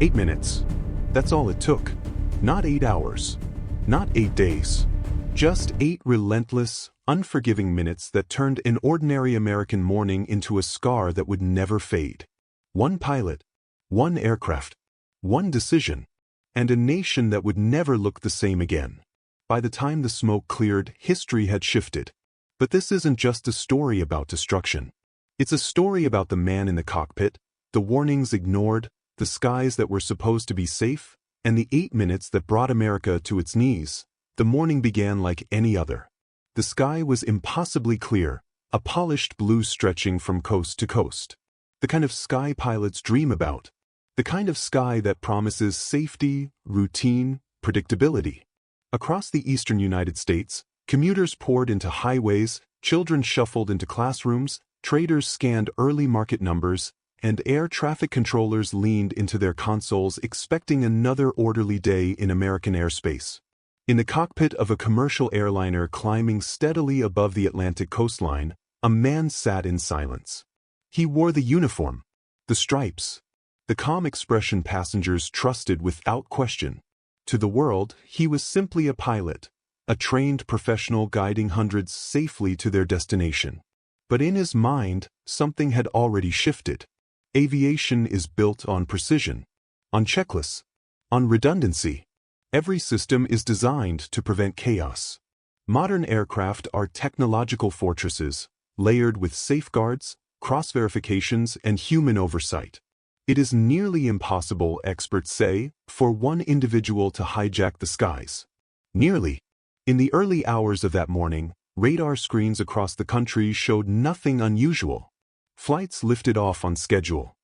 8 minutes. That's all it took. Not 8 hours. Not 8 days. Just 8 relentless, unforgiving minutes that turned an ordinary American morning into a scar that would never fade. One pilot, one aircraft, one decision, and a nation that would never look the same again. By the time the smoke cleared, history had shifted. But this isn't just a story about destruction. It's a story about the man in the cockpit, the warnings ignored, the skies that were supposed to be safe, and the 8 minutes that brought America to its knees. The morning began like any other. The sky was impossibly clear, a polished blue stretching from coast to coast. The kind of sky pilots dream about. The kind of sky that promises safety, routine, predictability. Across the eastern United States, commuters poured into highways, children shuffled into classrooms, traders scanned early market numbers, and air traffic controllers leaned into their consoles expecting another orderly day in American airspace. In the cockpit of a commercial airliner climbing steadily above the Atlantic coastline, a man sat in silence. He wore the uniform, the stripes, the calm expression passengers trusted without question. To the world, he was simply a pilot, a trained professional guiding hundreds safely to their destination. But in his mind, something had already shifted. Aviation is built on precision, on checklists, on redundancy. Every system is designed to prevent chaos. Modern aircraft are technological fortresses, layered with safeguards, cross-verifications, and human oversight. It is nearly impossible, experts say, for one individual to hijack the skies. Nearly. In the early hours of that morning, radar screens across the country showed nothing unusual. Flights lifted off on schedule.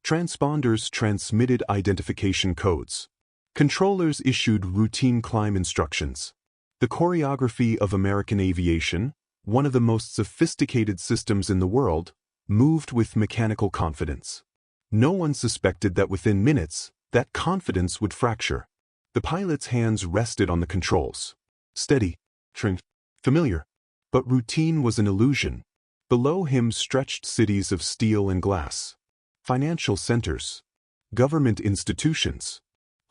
Transponders transmitted identification codes. Controllers issued routine climb instructions. The choreography of American aviation, one of the most sophisticated systems in the world, moved with mechanical confidence. No one suspected that within minutes, that confidence would fracture. The pilot's hands rested on the controls. Steady, trim, familiar. But routine was an illusion. Below him stretched cities of steel and glass. Financial centers. Government institutions.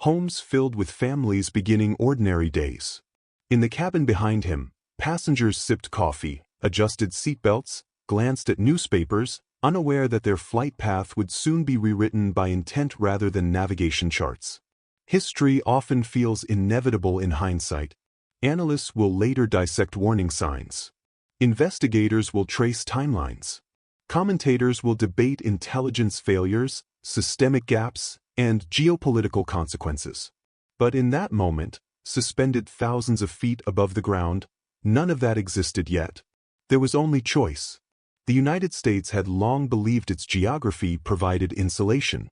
Homes filled with families beginning ordinary days. In the cabin behind him, passengers sipped coffee, adjusted seatbelts, glanced at newspapers, unaware that their flight path would soon be rewritten by intent rather than navigation charts. History often feels inevitable in hindsight. Analysts will later dissect warning signs. Investigators will trace timelines. Commentators will debate intelligence failures, systemic gaps, and geopolitical consequences. But in that moment, suspended thousands of feet above the ground, none of that existed yet. There was only choice. The United States had long believed its geography provided insulation.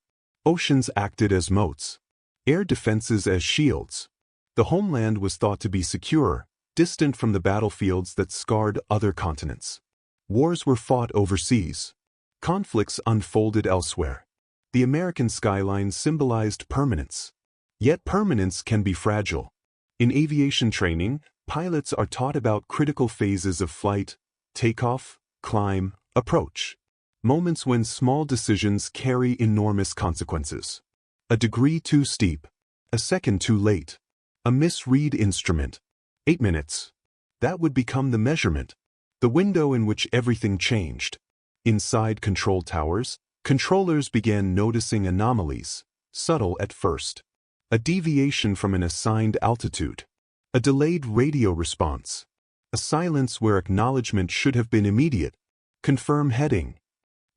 Oceans acted as moats. Air defenses as shields. The homeland was thought to be secure, distant from the battlefields that scarred other continents. Wars were fought overseas. Conflicts unfolded elsewhere. The American skyline symbolized permanence. Yet permanence can be fragile. In aviation training, pilots are taught about critical phases of flight: takeoff, climb, approach. Moments when small decisions carry enormous consequences. A degree too steep. A second too late. A misread instrument. 8 minutes. That would become the measurement. The window in which everything changed. Inside control towers, controllers began noticing anomalies, subtle at first. A deviation from an assigned altitude. A delayed radio response. A silence where acknowledgement should have been immediate. Confirm heading.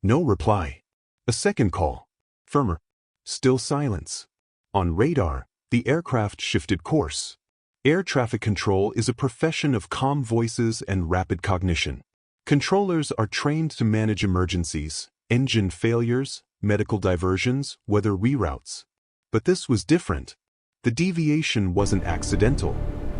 No reply. A second call. Firmer. Still silence. On radar, the aircraft shifted course. Air traffic control is a profession of calm voices and rapid cognition. Controllers are trained to manage emergencies, engine failures, medical diversions, weather reroutes. But this was different. The deviation wasn't accidental.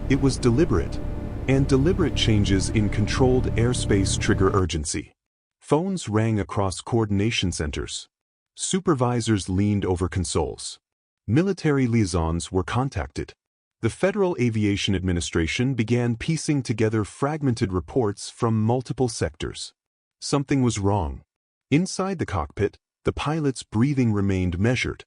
It was deliberate. And deliberate changes in controlled airspace trigger urgency. Phones rang across coordination centers. Supervisors leaned over consoles. Military liaisons were contacted. The Federal Aviation Administration began piecing together fragmented reports from multiple sectors. Something was wrong. Inside the cockpit, the pilot's breathing remained measured.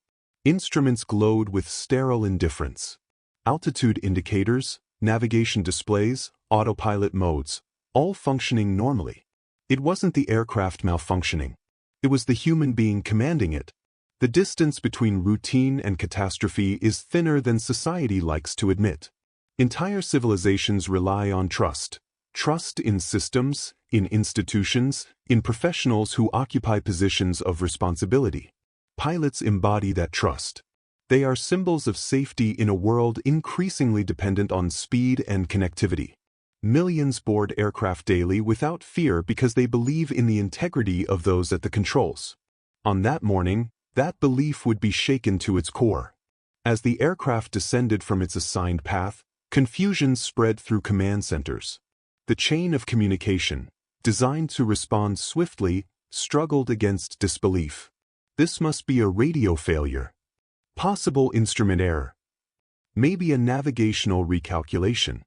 Instruments glowed with sterile indifference. Altitude indicators, navigation displays, autopilot modes, all functioning normally. It wasn't the aircraft malfunctioning. It was the human being commanding it. The distance between routine and catastrophe is thinner than society likes to admit. Entire civilizations rely on trust. Trust in systems, in institutions, in professionals who occupy positions of responsibility. Pilots embody that trust. They are symbols of safety in a world increasingly dependent on speed and connectivity. Millions board aircraft daily without fear because they believe in the integrity of those at the controls. On that morning, that belief would be shaken to its core. As the aircraft descended from its assigned path, confusion spread through command centers. The chain of communication, designed to respond swiftly, struggled against disbelief. This must be a radio failure. Possible instrument error. Maybe a navigational recalculation.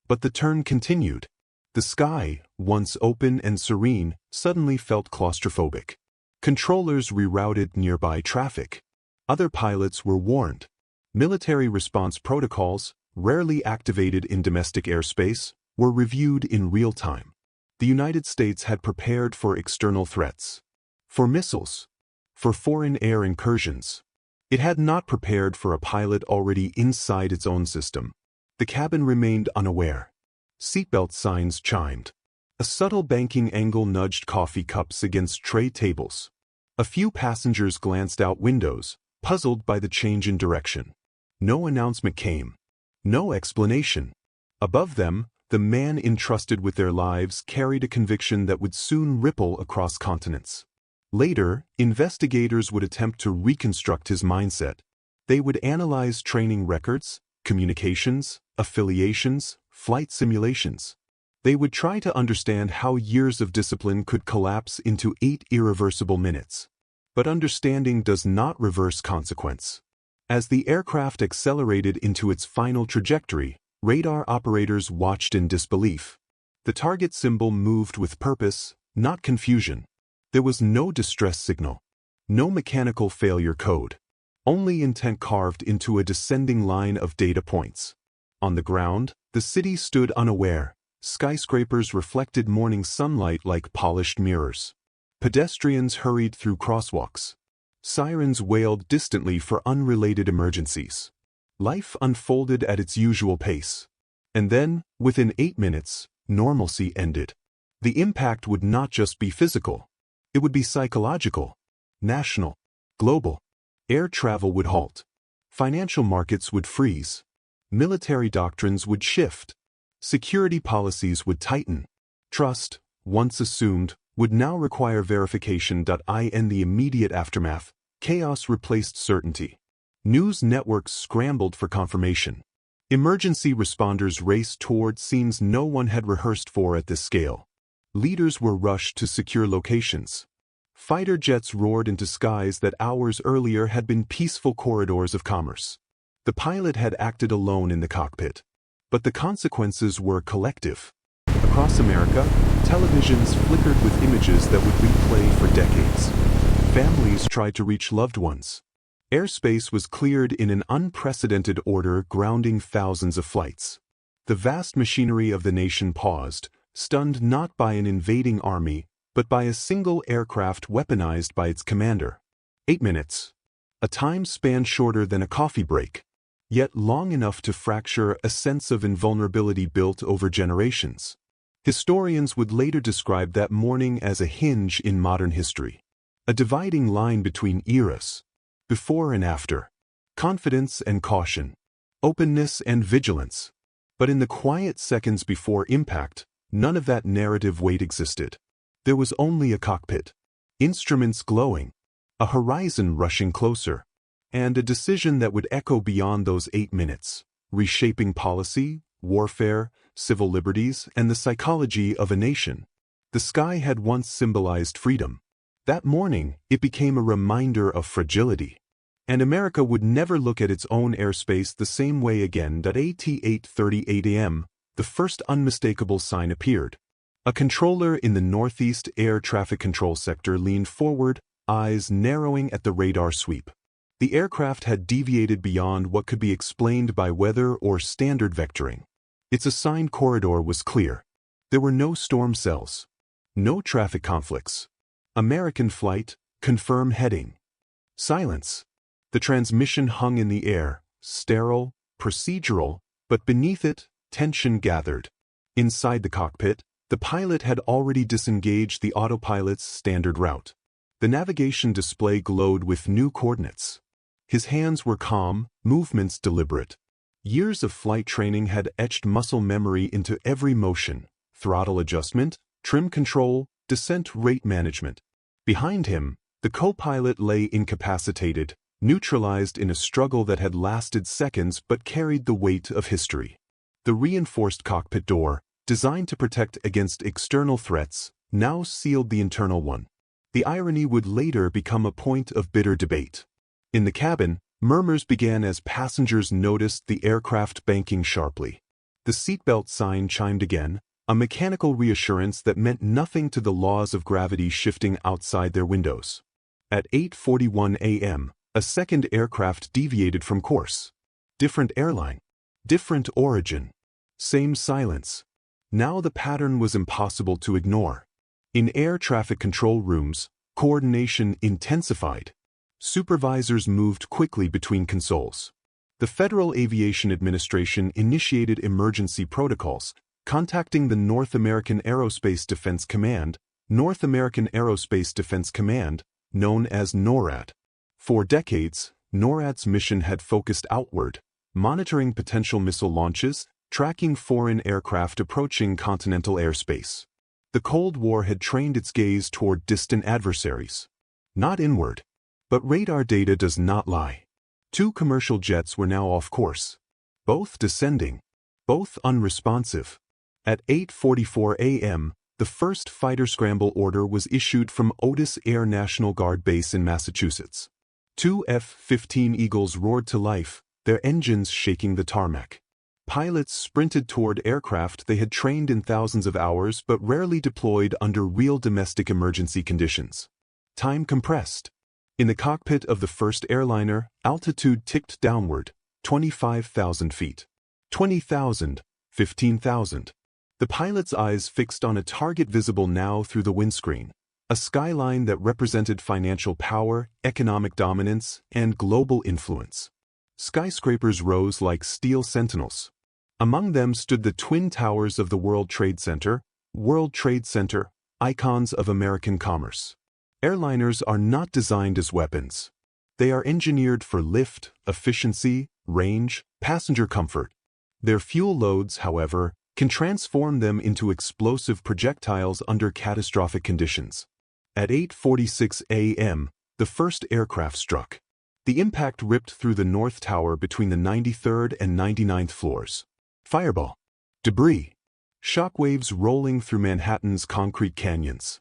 But the turn continued. The sky, once open and serene, suddenly felt claustrophobic. Controllers rerouted nearby traffic. Other pilots were warned. Military response protocols, rarely activated in domestic airspace, were reviewed in real time. The United States had prepared for external threats. For missiles. For foreign air incursions. It had not prepared for a pilot already inside its own system. The cabin remained unaware. Seatbelt signs chimed. A subtle banking angle nudged coffee cups against tray tables. A few passengers glanced out windows, puzzled by the change in direction. No announcement came. No explanation. Above them, the man entrusted with their lives carried a conviction that would soon ripple across continents. Later, investigators would attempt to reconstruct his mindset. They would analyze training records, communications, affiliations, flight simulations. They would try to understand how years of discipline could collapse into 8 irreversible minutes. But understanding does not reverse consequence. As the aircraft accelerated into its final trajectory, radar operators watched in disbelief. The target symbol moved with purpose, not confusion. There was no distress signal. No mechanical failure code. Only intent carved into a descending line of data points. On the ground, the city stood unaware. Skyscrapers reflected morning sunlight like polished mirrors. Pedestrians hurried through crosswalks. Sirens wailed distantly for unrelated emergencies. Life unfolded at its usual pace. And then, within 8 minutes, normalcy ended. The impact would not just be physical. It would be psychological, national, global. Air travel would halt. Financial markets would freeze. Military doctrines would shift. Security policies would tighten. Trust, once assumed, would now require verification. In the immediate aftermath, chaos replaced certainty. News networks scrambled for confirmation. Emergency responders raced toward scenes no one had rehearsed for at this scale. Leaders were rushed to secure locations. Fighter jets roared into skies that hours earlier had been peaceful corridors of commerce. The pilot had acted alone in the cockpit. But the consequences were collective. Across America, televisions flickered with images that would replay for decades. Families tried to reach loved ones. Airspace was cleared in an unprecedented order, grounding thousands of flights. The vast machinery of the nation paused, stunned not by an invading army, but by a single aircraft weaponized by its commander. 8 minutes. A time span shorter than a coffee break, yet long enough to fracture a sense of invulnerability built over generations. Historians would later describe that morning as a hinge in modern history. A dividing line between eras. Before and after. Confidence and caution. Openness and vigilance. But in the quiet seconds before impact, none of that narrative weight existed. There was only a cockpit. Instruments glowing. A horizon rushing closer. And a decision that would echo beyond those 8 minutes. Reshaping policy, warfare, civil liberties, and the psychology of a nation. The sky had once symbolized freedom. That morning, it became a reminder of fragility. And America would never look at its own airspace the same way again. At 8:38 a.m., the first unmistakable sign appeared. A controller in the Northeast Air Traffic Control Sector leaned forward, eyes narrowing at the radar sweep. The aircraft had deviated beyond what could be explained by weather or standard vectoring. Its assigned corridor was clear. There were no storm cells. No traffic conflicts. American flight, confirm heading. Silence. The transmission hung in the air, sterile, procedural, but beneath it, tension gathered. Inside the cockpit, the pilot had already disengaged the autopilot's standard route. The navigation display glowed with new coordinates. His hands were calm, movements deliberate. Years of flight training had etched muscle memory into every motion: throttle adjustment, trim control, descent rate management. Behind him, the co-pilot lay incapacitated, neutralized in a struggle that had lasted seconds but carried the weight of history. The reinforced cockpit door, designed to protect against external threats, now sealed the internal one. The irony would later become a point of bitter debate. In the cabin, murmurs began as passengers noticed the aircraft banking sharply. The seatbelt sign chimed again, a mechanical reassurance that meant nothing to the laws of gravity shifting outside their windows. At 8:41 a.m., a second aircraft deviated from course. Different airline. Different origin. Same silence. Now the pattern was impossible to ignore. In air traffic control rooms, coordination intensified. Supervisors moved quickly between consoles. The Federal Aviation Administration initiated emergency protocols, contacting the North American Aerospace Defense Command, known as NORAD. For decades, NORAD's mission had focused outward, monitoring potential missile launches, tracking foreign aircraft approaching continental airspace. The Cold War had trained its gaze toward distant adversaries. Not inward. But radar data does not lie. 2 commercial jets were now off course. Both descending. Both unresponsive. At 8:44 a.m., the first fighter scramble order was issued from Otis Air National Guard Base in Massachusetts. 2 F-15 Eagles roared to life, their engines shaking the tarmac. Pilots sprinted toward aircraft they had trained in thousands of hours but rarely deployed under real domestic emergency conditions. Time compressed. In the cockpit of the first airliner, altitude ticked downward, 25,000 feet. 20,000, 15,000. The pilot's eyes fixed on a target visible now through the windscreen, a skyline that represented financial power, economic dominance, and global influence. Skyscrapers rose like steel sentinels. Among them stood the twin towers of the World Trade Center, icons of American commerce. Airliners are not designed as weapons. They are engineered for lift, efficiency, range, passenger comfort. Their fuel loads, however, can transform them into explosive projectiles under catastrophic conditions. At 8:46 a.m., the first aircraft struck. The impact ripped through the North Tower between the 93rd and 99th floors. Fireball. Debris. Shockwaves rolling through Manhattan's concrete canyons.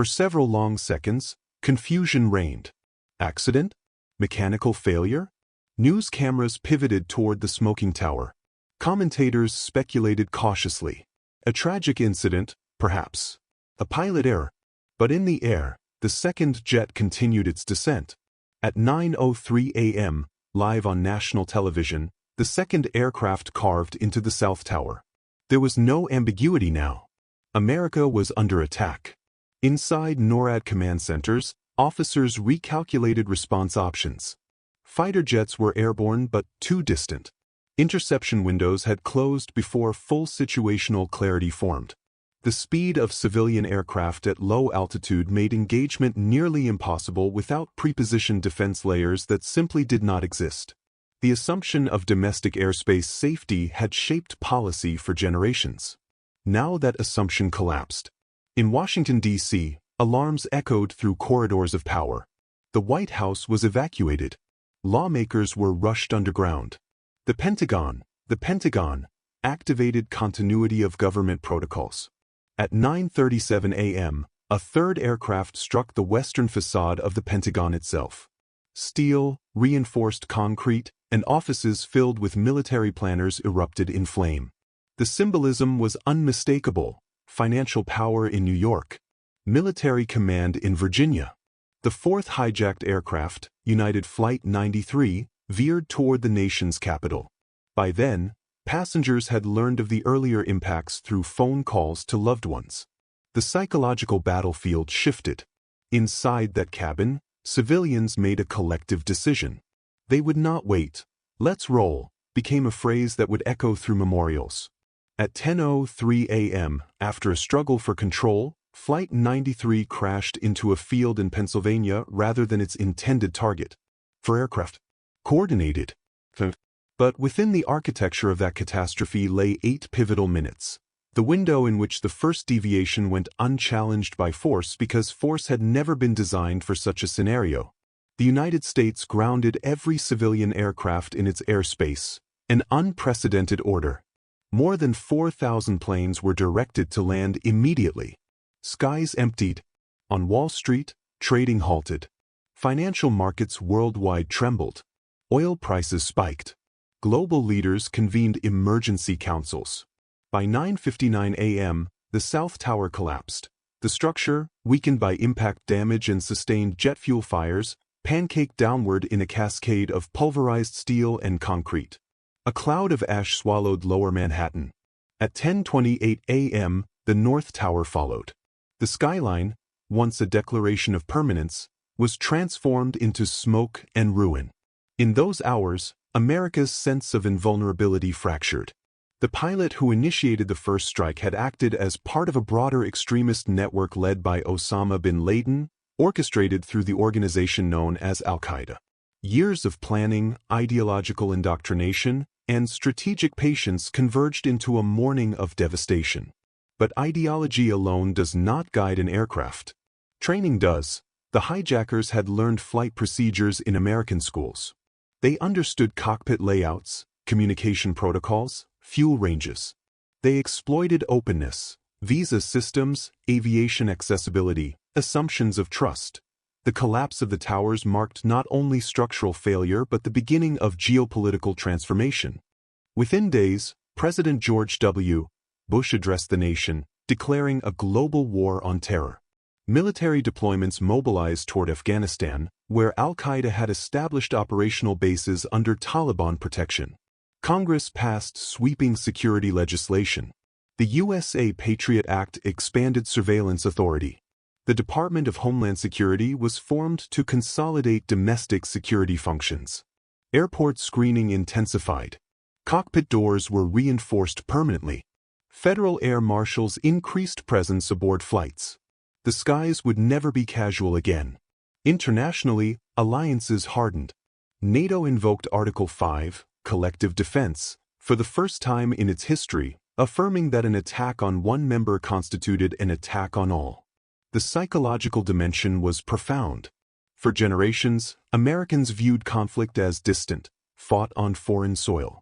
For several long seconds, confusion reigned. Accident? Mechanical failure? News cameras pivoted toward the smoking tower. Commentators speculated cautiously. A tragic incident, perhaps. A pilot error. But in the air, the second jet continued its descent. At 9:03 a.m., live on national television, the second aircraft carved into the South Tower. There was no ambiguity now. America was under attack. Inside NORAD command centers, officers recalculated response options. Fighter jets were airborne but too distant. Interception windows had closed before full situational clarity formed. The speed of civilian aircraft at low altitude made engagement nearly impossible without prepositioned defense layers that simply did not exist. The assumption of domestic airspace safety had shaped policy for generations. Now that assumption collapsed. In Washington, D.C., alarms echoed through corridors of power. The White House was evacuated. Lawmakers were rushed underground. The Pentagon, activated continuity of government protocols. At 9:37 a.m., a third aircraft struck the western facade of the Pentagon itself. Steel, reinforced concrete, and offices filled with military planners erupted in flame. The symbolism was unmistakable: financial power in New York, military command in Virginia. The fourth hijacked aircraft, United Flight 93, veered toward the nation's capital. By then, passengers had learned of the earlier impacts through phone calls to loved ones. The psychological battlefield shifted. Inside that cabin, civilians made a collective decision. They would not wait. "Let's roll," became a phrase that would echo through memorials. At 10:03 a.m., after a struggle for control, Flight 93 crashed into a field in Pennsylvania rather than its intended target. For aircraft, coordinated. But within the architecture of that catastrophe lay 8 pivotal minutes. The window in which the first deviation went unchallenged by force because force had never been designed for such a scenario. The United States grounded every civilian aircraft in its airspace, an unprecedented order. More than 4,000 planes were directed to land immediately. Skies emptied. On Wall Street, trading halted. Financial markets worldwide trembled. Oil prices spiked. Global leaders convened emergency councils. By 9:59 a.m., the South Tower collapsed. The structure, weakened by impact damage and sustained jet fuel fires, pancaked downward in a cascade of pulverized steel and concrete. A cloud of ash swallowed Lower Manhattan. At 10:28 a.m., the North Tower followed. The skyline, once a declaration of permanence, was transformed into smoke and ruin. In those hours, America's sense of invulnerability fractured. The pilot who initiated the first strike had acted as part of a broader extremist network led by Osama bin Laden, orchestrated through the organization known as Al-Qaeda. Years of planning, ideological indoctrination, and strategic patience converged into a morning of devastation. But ideology alone does not guide an aircraft. Training does. The hijackers had learned flight procedures in American schools. They understood cockpit layouts, communication protocols, fuel ranges. They exploited openness, visa systems, aviation accessibility, assumptions of trust. The collapse of the towers marked not only structural failure but the beginning of geopolitical transformation. Within days, President George W. Bush addressed the nation, declaring a global war on terror. Military deployments mobilized toward Afghanistan, where Al-Qaeda had established operational bases under Taliban protection. Congress passed sweeping security legislation. The USA Patriot Act expanded surveillance authority. The Department of Homeland Security was formed to consolidate domestic security functions. Airport screening intensified. Cockpit doors were reinforced permanently. Federal air marshals increased presence aboard flights. The skies would never be casual again. Internationally, alliances hardened. NATO invoked Article 5, collective defense, for the first time in its history, affirming that an attack on one member constituted an attack on all. The psychological dimension was profound. For generations, Americans viewed conflict as distant, fought on foreign soil.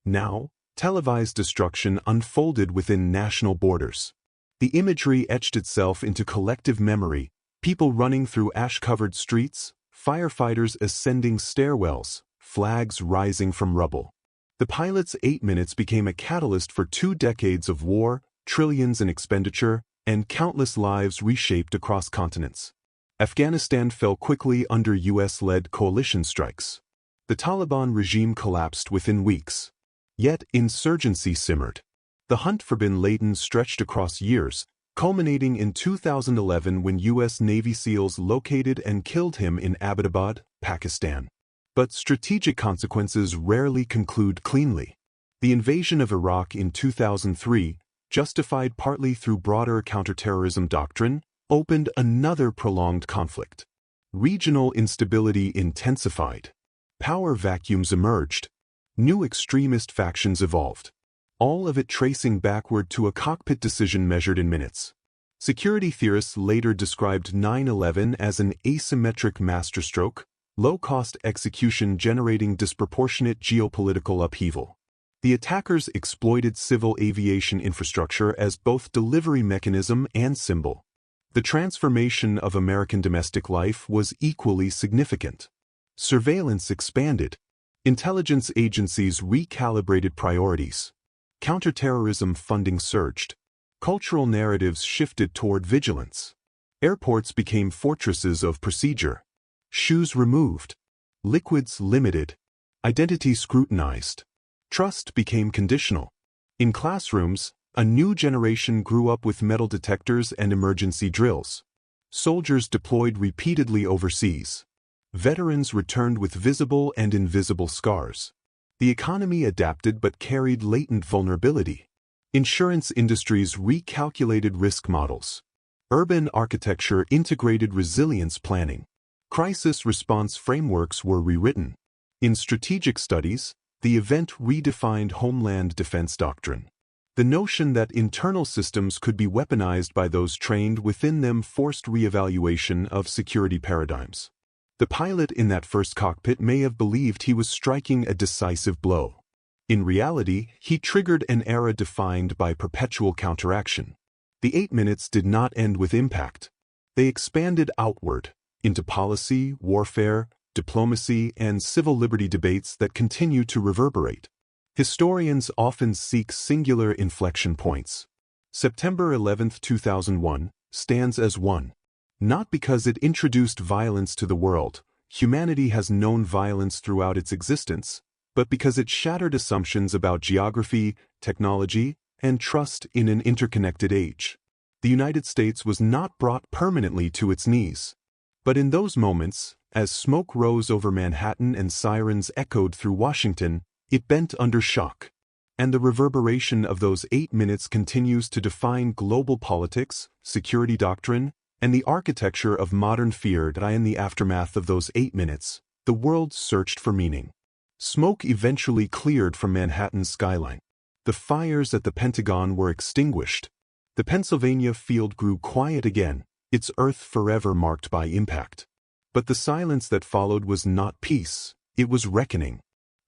Now, televised destruction unfolded within national borders. The imagery etched itself into collective memory, people running through ash-covered streets, firefighters ascending stairwells, flags rising from rubble. The pilot's 8 minutes became a catalyst for 2 decades of war, trillions in expenditure, and countless lives reshaped across continents. Afghanistan fell quickly under US-led coalition strikes. The Taliban regime collapsed within weeks. Yet insurgency simmered. The hunt for bin Laden stretched across years, culminating in 2011 when U.S. Navy SEALs located and killed him in Abbottabad, Pakistan. But strategic consequences rarely conclude cleanly. The invasion of Iraq in 2003, justified partly through broader counterterrorism doctrine, opened another prolonged conflict. Regional instability intensified. Power vacuums emerged. New extremist factions evolved. All of it tracing backward to a cockpit decision measured in minutes. Security theorists later described 9/11 as an asymmetric masterstroke, low-cost execution generating disproportionate geopolitical upheaval. The attackers exploited civil aviation infrastructure as both delivery mechanism and symbol. The transformation of American domestic life was equally significant. Surveillance expanded. Intelligence agencies recalibrated priorities. Counterterrorism funding surged. Cultural narratives shifted toward vigilance. Airports became fortresses of procedure. Shoes removed. Liquids limited. Identity scrutinized. Trust became conditional. In classrooms, a new generation grew up with metal detectors and emergency drills. Soldiers deployed repeatedly overseas. Veterans returned with visible and invisible scars. The economy adapted but carried latent vulnerability. Insurance industries recalculated risk models. Urban architecture integrated resilience planning. Crisis response frameworks were rewritten. In strategic studies, the event redefined homeland defense doctrine. The notion that internal systems could be weaponized by those trained within them forced reevaluation of security paradigms. The pilot in that first cockpit may have believed he was striking a decisive blow. In reality, he triggered an era defined by perpetual counteraction. The 8 minutes did not end with impact. They expanded outward, into policy, warfare, diplomacy, and civil liberty debates that continue to reverberate. Historians often seek singular inflection points. September 11, 2001, stands as one. Not because it introduced violence to the world, humanity has known violence throughout its existence, but because it shattered assumptions about geography, technology, and trust in an interconnected age. The United States was not brought permanently to its knees. But in those moments, as smoke rose over Manhattan and sirens echoed through Washington, it bent under shock. And the reverberation of those 8 minutes continues to define global politics, security doctrine, and the architecture of modern fear. In the aftermath of those 8 minutes, the world searched for meaning. Smoke eventually cleared from Manhattan's skyline. The fires at the Pentagon were extinguished. The Pennsylvania field grew quiet again, its earth forever marked by impact. But the silence that followed was not peace, it was reckoning.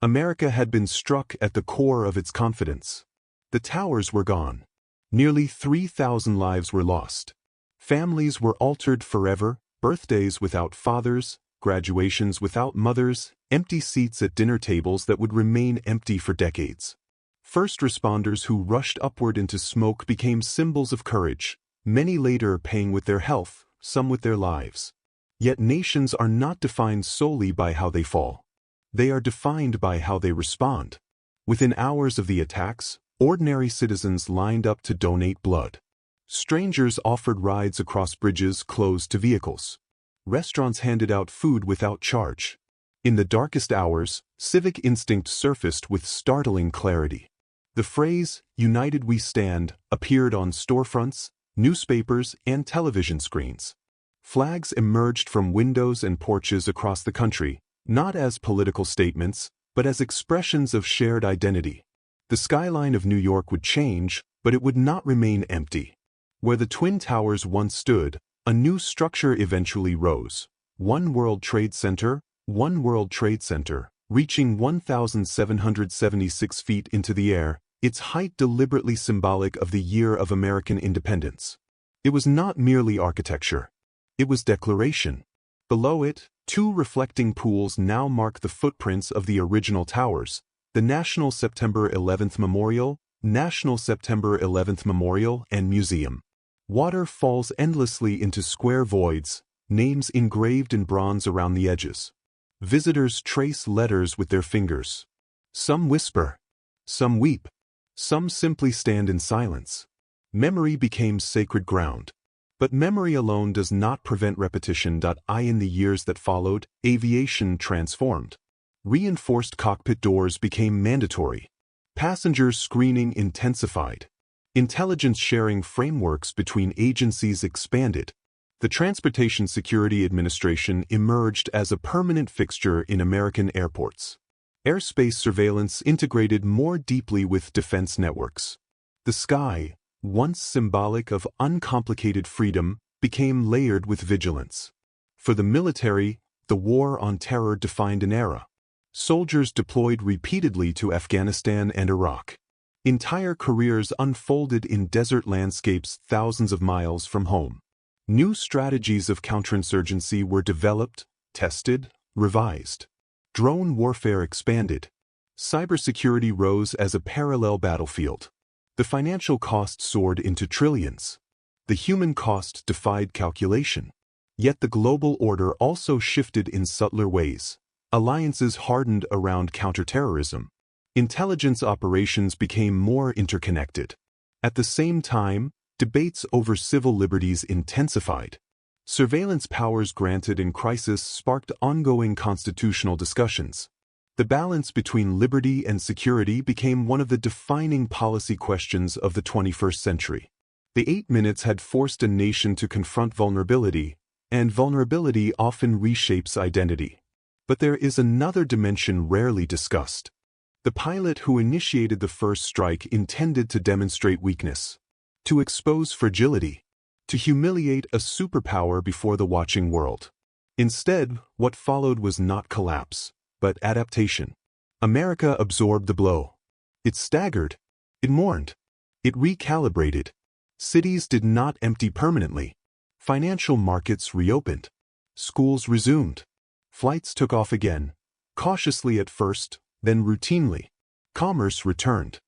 America had been struck at the core of its confidence. The towers were gone. Nearly 3,000 lives were lost. Families were altered forever, birthdays without fathers, graduations without mothers, empty seats at dinner tables that would remain empty for decades. First responders who rushed upward into smoke became symbols of courage, many later paying with their health, some with their lives. Yet nations are not defined solely by how they fall. They are defined by how they respond. Within hours of the attacks, ordinary citizens lined up to donate blood. Strangers offered rides across bridges closed to vehicles. Restaurants handed out food without charge. In the darkest hours, civic instinct surfaced with startling clarity. The phrase, "United we stand," appeared on storefronts, newspapers, and television screens. Flags emerged from windows and porches across the country, not as political statements, but as expressions of shared identity. The skyline of New York would change, but it would not remain empty. Where the Twin Towers once stood, a new structure eventually rose. One World Trade Center, reaching 1,776 feet into the air, its height deliberately symbolic of the year of American independence. It was not merely architecture. It was declaration. Below it, 2 reflecting pools now mark the footprints of the original towers, the National September 11th Memorial, and Museum. Water falls endlessly into square voids, names engraved in bronze around the edges. Visitors trace letters with their fingers. Some whisper. Some weep. Some simply stand in silence. Memory became sacred ground. But memory alone does not prevent repetition. In the years that followed, aviation transformed. Reinforced cockpit doors became mandatory. Passenger screening intensified. Intelligence sharing frameworks between agencies expanded. The Transportation Security Administration emerged as a permanent fixture in American airports. Airspace surveillance integrated more deeply with defense networks. The sky, once symbolic of uncomplicated freedom, became layered with vigilance. For the military, the war on terror defined an era. Soldiers deployed repeatedly to Afghanistan and Iraq. Entire careers unfolded in desert landscapes thousands of miles from home. New strategies of counterinsurgency were developed, tested, revised. Drone warfare expanded. Cybersecurity rose as a parallel battlefield. The financial cost soared into trillions. The human cost defied calculation. Yet the global order also shifted in subtler ways. Alliances hardened around counterterrorism. Intelligence operations became more interconnected. At the same time, debates over civil liberties intensified. Surveillance powers granted in crisis sparked ongoing constitutional discussions. The balance between liberty and security became one of the defining policy questions of the 21st century. The 8 minutes had forced a nation to confront vulnerability, and vulnerability often reshapes identity. But there is another dimension rarely discussed. The pilot who initiated the first strike intended to demonstrate weakness, to expose fragility, to humiliate a superpower before the watching world. Instead, what followed was not collapse, but adaptation. America absorbed the blow. It staggered. It mourned. It recalibrated. Cities did not empty permanently. Financial markets reopened. Schools resumed. Flights took off again, cautiously at first, then routinely. Commerce returned.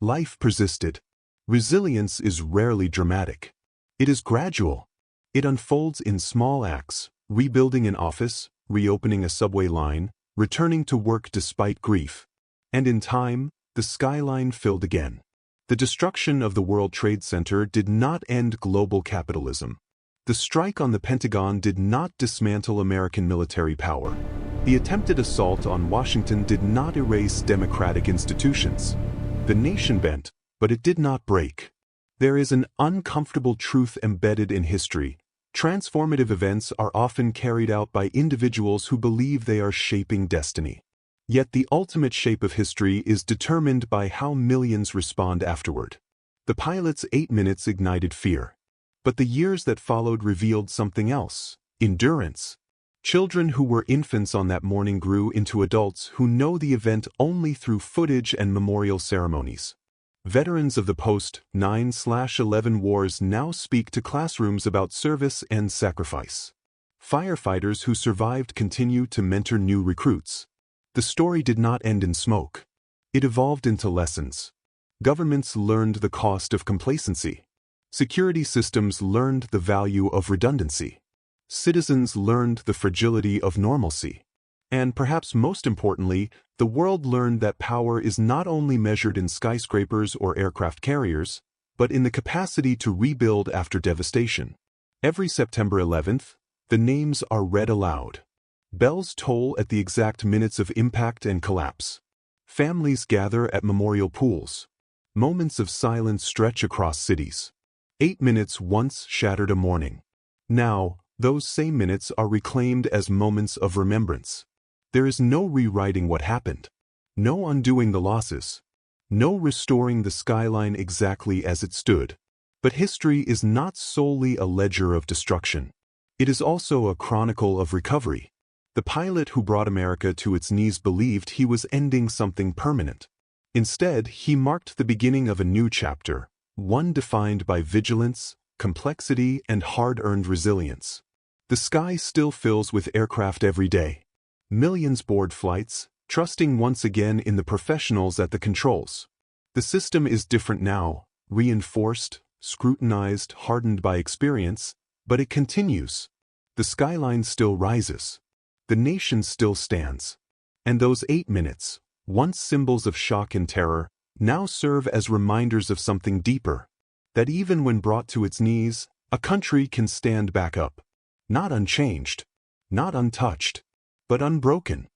Life persisted. Resilience is rarely dramatic. It is gradual. It unfolds in small acts, rebuilding an office, reopening a subway line, returning to work despite grief. And in time, the skyline filled again. The destruction of the World Trade Center did not end global capitalism. The strike on the Pentagon did not dismantle American military power. The attempted assault on Washington did not erase democratic institutions. The nation bent, but it did not break. There is an uncomfortable truth embedded in history. Transformative events are often carried out by individuals who believe they are shaping destiny. Yet the ultimate shape of history is determined by how millions respond afterward. The pilot's 8 minutes ignited fear. But the years that followed revealed something else: endurance. Children who were infants on that morning grew into adults who know the event only through footage and memorial ceremonies. Veterans of the post-9/11 wars now speak to classrooms about service and sacrifice. Firefighters who survived continue to mentor new recruits. The story did not end in smoke. It evolved into lessons. Governments learned the cost of complacency. Security systems learned the value of redundancy. Citizens learned the fragility of normalcy. And perhaps most importantly, the world learned that power is not only measured in skyscrapers or aircraft carriers, but in the capacity to rebuild after devastation. Every September 11th, the names are read aloud. Bells toll at the exact minutes of impact and collapse. Families gather at memorial pools. Moments of silence stretch across cities. 8 minutes once shattered a morning. Now, those same minutes are reclaimed as moments of remembrance. There is no rewriting what happened, no undoing the losses, no restoring the skyline exactly as it stood. But history is not solely a ledger of destruction. It is also a chronicle of recovery. The pilot who brought America to its knees believed he was ending something permanent. Instead, he marked the beginning of a new chapter, one defined by vigilance, complexity, and hard-earned resilience. The sky still fills with aircraft every day. Millions board flights, trusting once again in the professionals at the controls. The system is different now, reinforced, scrutinized, hardened by experience, but it continues. The skyline still rises. The nation still stands. And those 8 minutes, once symbols of shock and terror, now serve as reminders of something deeper. That even when brought to its knees, a country can stand back up. Not unchanged, not untouched, but unbroken.